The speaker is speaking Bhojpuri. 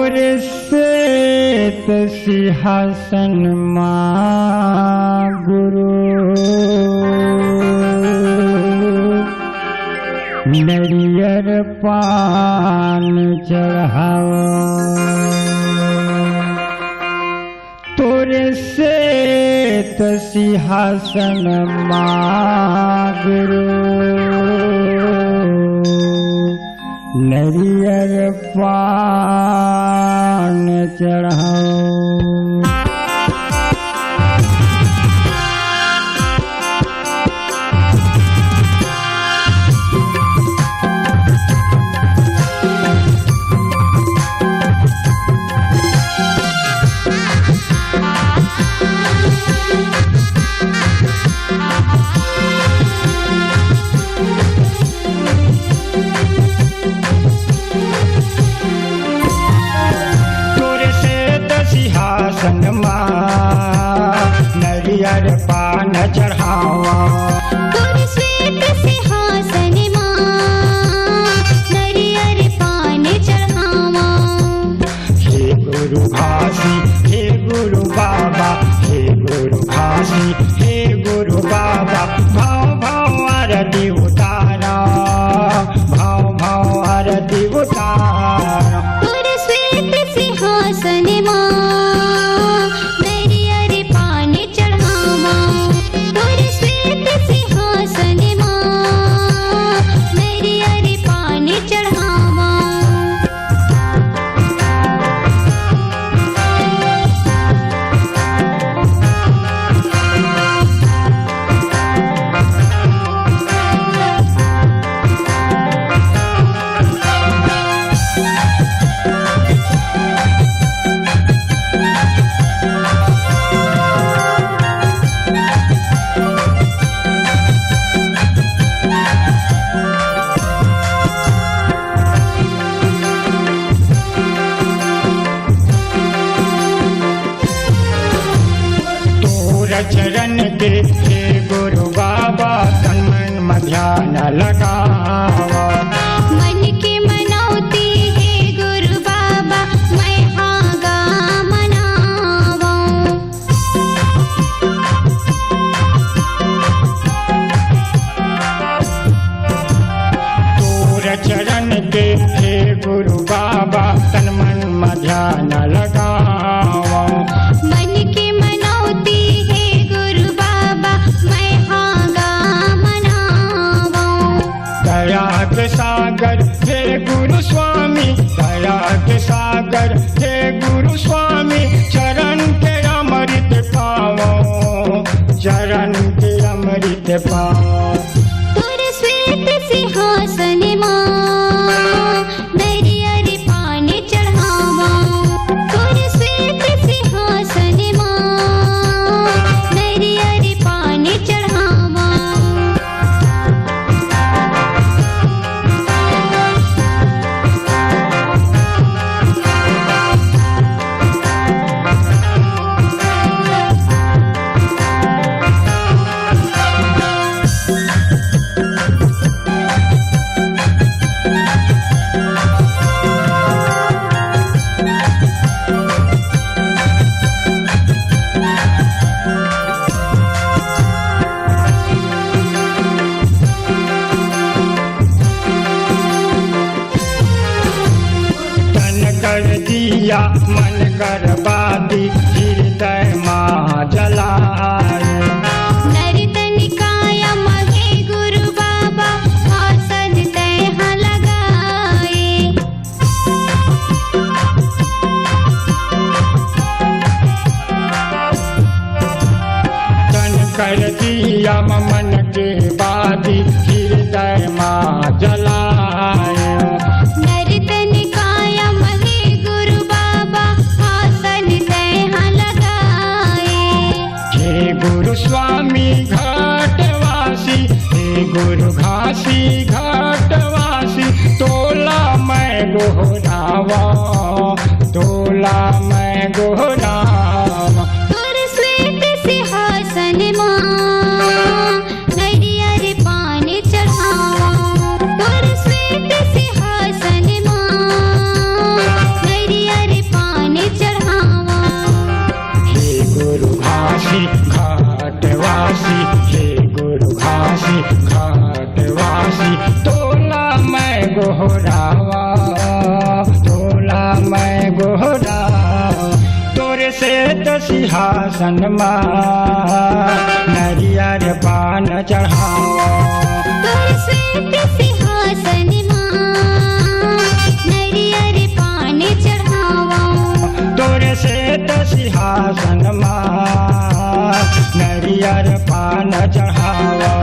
तोरे श्वेत सिंहासन मां गुरु नरियर पान चढ़ाओ। तोरे श्वेत सिंहासन मां गुरु नरियर पान चढ़ाओ। नरियर पान चढ़ावा। तोरे श्वेत सिंहासन मां नरियर पान चढ़ावा। हे गुरु घासी हे गुरु बाबा, हे गुरु घासी हे गुरु बाबा, भाव भाव आरती उतारा, भाव भाव आरती उतारा। तोरे श्वेत सिंहासन मां चरण के हे गुरु बाबा, तन मन में ध्यान लगावा। मन की मनौती हे गुरु बाबा, मैं आगा मनावा। तोर चरण के हे गुरु बाबा, तन मन में ध्यान लगावा। मन की मनौती दया के सागर हे गुरु स्वामी, दया के सागर हे गुरु स्वामी, चरण के अमृत पाओ, चरण के अमृत पाओ। तोरे श्वेत सिंहासन मां नरियर पान चढ़ावा। तोरे श्वेत सिंहासन मां नरियर पान चढ़ावा। कर दिया मन कर बाती, हृदय माँ जलाए। नर्तन काया मगे गुरु बाबा, आसन तह लगाए। तन कर दिया मन के बाती, हृदय माँ जलाए। गुरु स्वामी घाटवासी हे गुरु घासी घाटवासी, तोला मैं गोहरावा, तोला मैं गोहरावा। तोरे श्वेत सिंहासन मां नरियर पान चढ़ावा। तोरे श्वेत सिंहासन मां नरियर घाटवासी तोला मैं गोहरावा, तोला मैं गोहरावा। तोरे से तो सिंहासन माँ नरियर पान चढ़ावा, तोरे श्वेत सिंहासन माँ नरियर पान चढ़ावा, तोरे से तो सिंहासन माँ नरियर पान चढ़ावा।